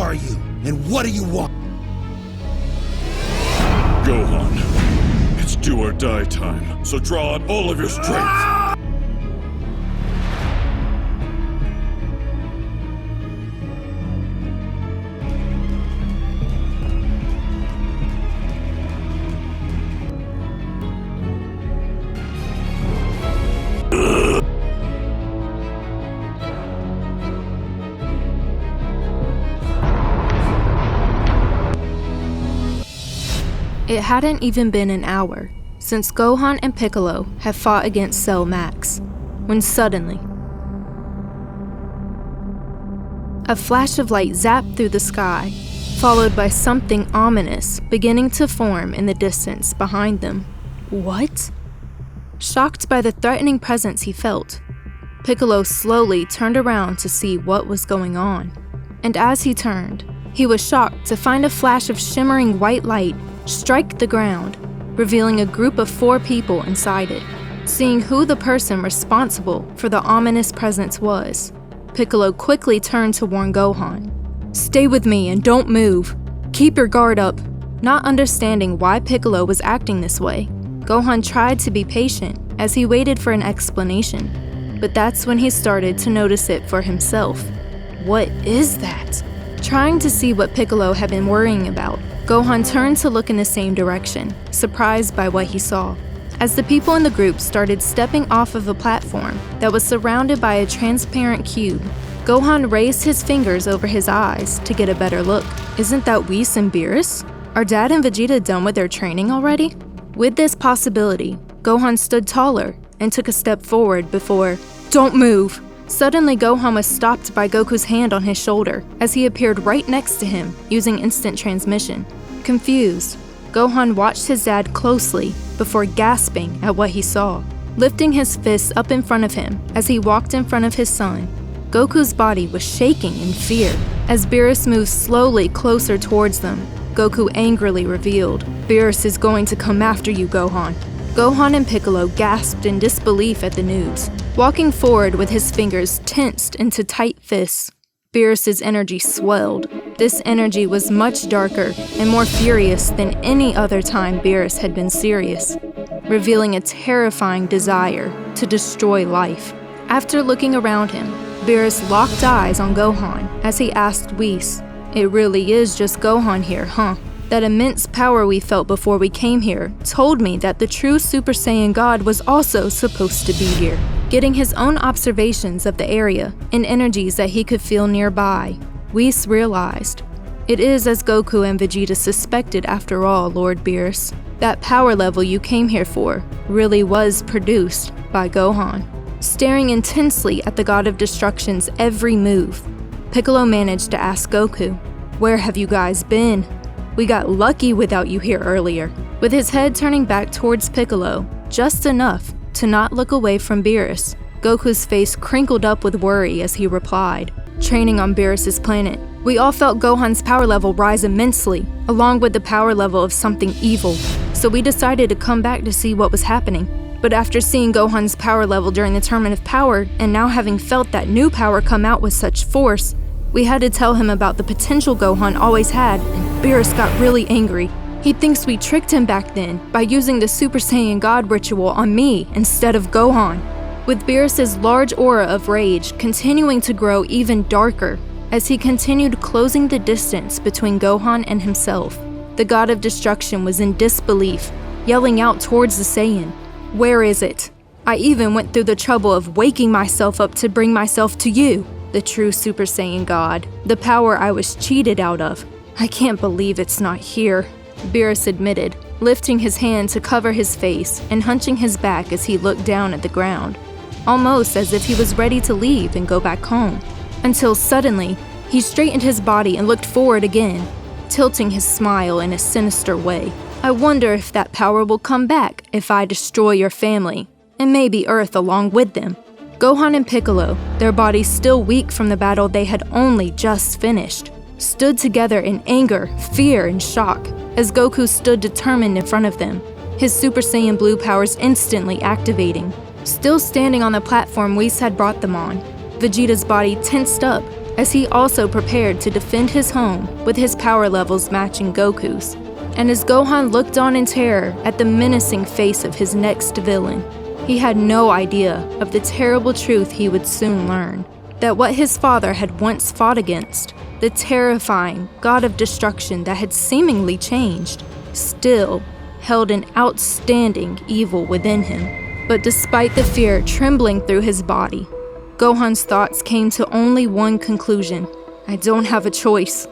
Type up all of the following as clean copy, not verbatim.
are you? And what do you want? Gohan, it's do or die time, so draw on all of your strength. It hadn't even been an hour since Gohan and Piccolo had fought against Cell Max, when suddenly, a flash of light zapped through the sky, followed by something ominous beginning to form in the distance behind them. What? Shocked by the threatening presence he felt, Piccolo slowly turned around to see what was going on. And as he turned, he was shocked to find a flash of shimmering white light strike the ground, revealing a group of 4 people inside it. Seeing who the person responsible for the ominous presence was, Piccolo quickly turned to warn Gohan. "Stay with me and don't move. Keep your guard up." Not understanding why Piccolo was acting this way, Gohan tried to be patient as he waited for an explanation. But that's when he started to notice it for himself. What is that? Trying to see what Piccolo had been worrying about, Gohan turned to look in the same direction, surprised by what he saw. As the people in the group started stepping off of a platform that was surrounded by a transparent cube, Gohan raised his fingers over his eyes to get a better look. Isn't that Whis and Beerus? Are Dad and Vegeta done with their training already? With this possibility, Gohan stood taller and took a step forward before, "Don't move!" Suddenly, Gohan was stopped by Goku's hand on his shoulder as he appeared right next to him using instant transmission. Confused, Gohan watched his dad closely before gasping at what he saw. Lifting his fists up in front of him as he walked in front of his son, Goku's body was shaking in fear. As Beerus moved slowly closer towards them, Goku angrily revealed, "Beerus is going to come after you, Gohan." Gohan and Piccolo gasped in disbelief at the news, walking forward with his fingers tensed into tight fists. Beerus' energy swelled. This energy was much darker and more furious than any other time Beerus had been serious, revealing a terrifying desire to destroy life. After looking around him, Beerus locked eyes on Gohan as he asked Whis, "It really is just Gohan here, huh? That immense power we felt before we came here told me that the true Super Saiyan God was also supposed to be here." Getting his own observations of the area and energies that he could feel nearby, Whis realized, "It is as Goku and Vegeta suspected after all, Lord Beerus. That power level you came here for really was produced by Gohan." Staring intensely at the God of Destruction's every move, Piccolo managed to ask Goku, "Where have you guys been? We got lucky without you here earlier." With his head turning back towards Piccolo, just enough to not look away from Beerus, Goku's face crinkled up with worry as he replied, "Training on Beerus' planet. We all felt Gohan's power level rise immensely, along with the power level of something evil, so we decided to come back to see what was happening. But after seeing Gohan's power level during the Tournament of Power, and now having felt that new power come out with such force, we had to tell him about the potential Gohan always had, and Beerus got really angry. He thinks we tricked him back then by using the Super Saiyan God ritual on me instead of Gohan." With Beerus' large aura of rage continuing to grow even darker as he continued closing the distance between Gohan and himself, the God of Destruction was in disbelief, yelling out towards the Saiyan, "Where is it? I even went through the trouble of waking myself up to bring myself to you, the true Super Saiyan God, the power I was cheated out of. I can't believe it's not here," Beerus admitted, lifting his hand to cover his face and hunching his back as he looked down at the ground, almost as if he was ready to leave and go back home, until suddenly he straightened his body and looked forward again, tilting his smile in a sinister way. "I wonder if that power will come back if I destroy your family, and maybe Earth along with them." Gohan and Piccolo, their bodies still weak from the battle they had only just finished, stood together in anger, fear, and shock as Goku stood determined in front of them, his Super Saiyan Blue powers instantly activating. Still standing on the platform Whis had brought them on, Vegeta's body tensed up as he also prepared to defend his home with his power levels matching Goku's. And as Gohan looked on in terror at the menacing face of his next villain, he had no idea of the terrible truth he would soon learn, that what his father had once fought against, the terrifying god of destruction that had seemingly changed, still held an outstanding evil within him. But despite the fear trembling through his body, Gohan's thoughts came to only one conclusion: I don't have a choice.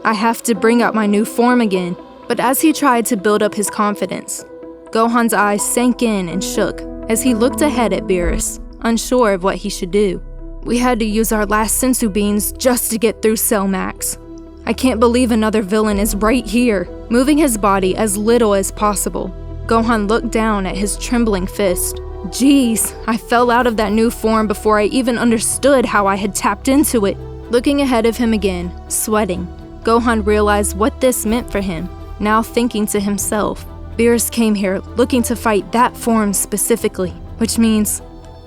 I have to bring out my new form again. But as he tried to build up his confidence, Gohan's eyes sank in and shook as he looked ahead at Beerus, unsure of what he should do. We had to use our last sensu beans just to get through Cell Max. I can't believe another villain is right here. Moving his body as little as possible, Gohan looked down at his trembling fist. Jeez, I fell out of that new form before I even understood how I had tapped into it. Looking ahead of him again, sweating, Gohan realized what this meant for him, now thinking to himself, Beerus came here looking to fight that form specifically, which means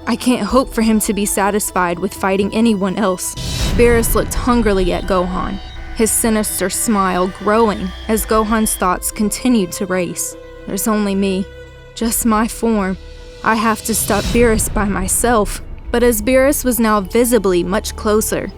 I can't hope for him to be satisfied with fighting anyone else. Beerus looked hungrily at Gohan, his sinister smile growing as Gohan's thoughts continued to race. There's only me, just my form. I have to stop Beerus by myself. But as Beerus was now visibly much closer,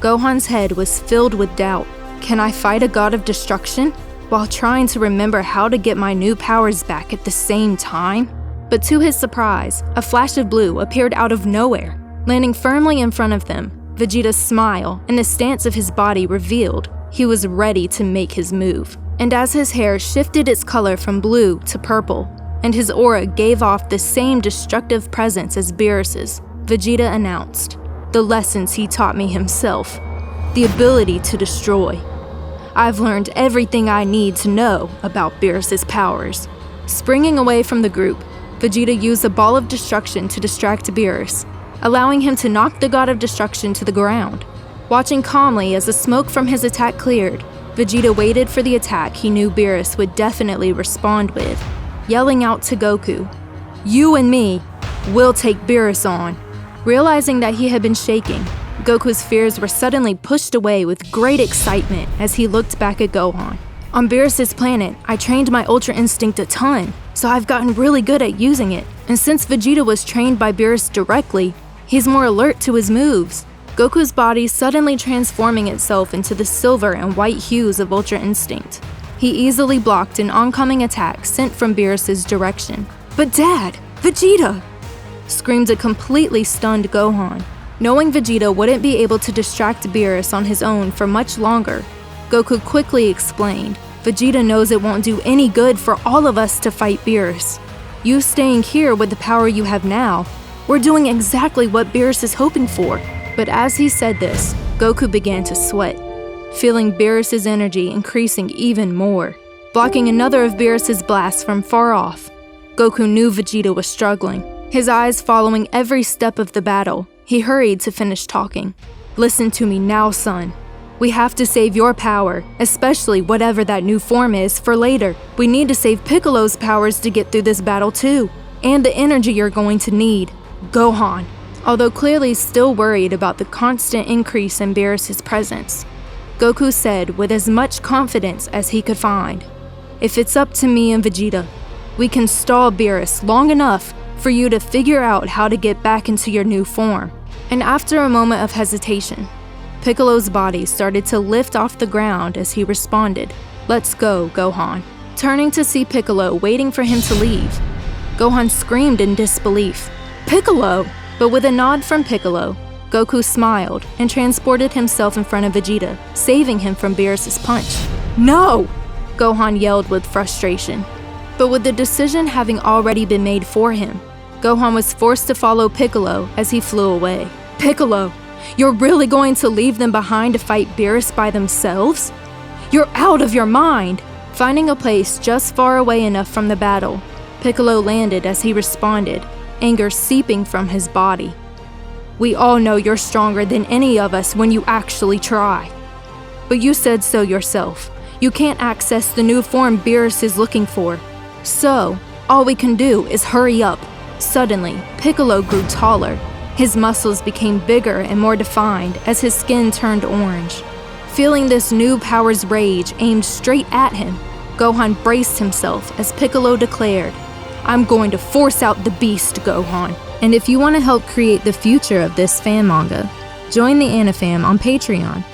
Gohan's head was filled with doubt. Can I fight a god of destruction while trying to remember how to get my new powers back at the same time? But to his surprise, a flash of blue appeared out of nowhere. Landing firmly in front of them, Vegeta's smile and the stance of his body revealed he was ready to make his move. And as his hair shifted its color from blue to purple, and his aura gave off the same destructive presence as Beerus's, Vegeta announced, the lessons he taught me himself, the ability to destroy. I've learned everything I need to know about Beerus's powers. Springing away from the group, Vegeta used a ball of destruction to distract Beerus, allowing him to knock the god of destruction to the ground. Watching calmly as the smoke from his attack cleared, Vegeta waited for the attack he knew Beerus would definitely respond with, yelling out to Goku, "You and me, we'll take Beerus on." Realizing that he had been shaking, Goku's fears were suddenly pushed away with great excitement as he looked back at Gohan. On Beerus's planet, I trained my Ultra Instinct a ton, so I've gotten really good at using it. And since Vegeta was trained by Beerus directly, he's more alert to his moves. Goku's body suddenly transforming itself into the silver and white hues of Ultra Instinct. He easily blocked an oncoming attack sent from Beerus's direction. "But Dad, Vegeta!" screamed a completely stunned Gohan. Knowing Vegeta wouldn't be able to distract Beerus on his own for much longer, Goku quickly explained, "Vegeta knows it won't do any good for all of us to fight Beerus. You staying here with the power you have now, we're doing exactly what Beerus is hoping for." But as he said this, Goku began to sweat, feeling Beerus's energy increasing even more. Blocking another of Beerus's blasts from far off, Goku knew Vegeta was struggling. His eyes following every step of the battle, he hurried to finish talking. "Listen to me now, son. We have to save your power, especially whatever that new form is, for later. We need to save Piccolo's powers to get through this battle too, and the energy you're going to need. Gohan." Although clearly still worried about the constant increase in Beerus's presence, Goku said with as much confidence as he could find, "If it's up to me and Vegeta, we can stall Beerus long enough for you to figure out how to get back into your new form." And after a moment of hesitation, Piccolo's body started to lift off the ground as he responded, "Let's go, Gohan." Turning to see Piccolo waiting for him to leave, Gohan screamed in disbelief, "Piccolo!" But with a nod from Piccolo, Goku smiled and transported himself in front of Vegeta, saving him from Beerus's punch. "No!" Gohan yelled with frustration. But with the decision having already been made for him, Gohan was forced to follow Piccolo as he flew away. "Piccolo, you're really going to leave them behind to fight Beerus by themselves? You're out of your mind!" Finding a place just far away enough from the battle, Piccolo landed as he responded, anger seeping from his body. "We all know you're stronger than any of us when you actually try. But you said so yourself. You can't access the new form Beerus is looking for. So, all we can do is hurry up." Suddenly, Piccolo grew taller, His muscles became bigger and more defined as his skin turned orange. Feeling this new power's rage aimed straight at him, Gohan braced himself as Piccolo declared, "I'm going to force out the beast, Gohan." And if you want to help create the future of this fan manga, join the Anifam on Patreon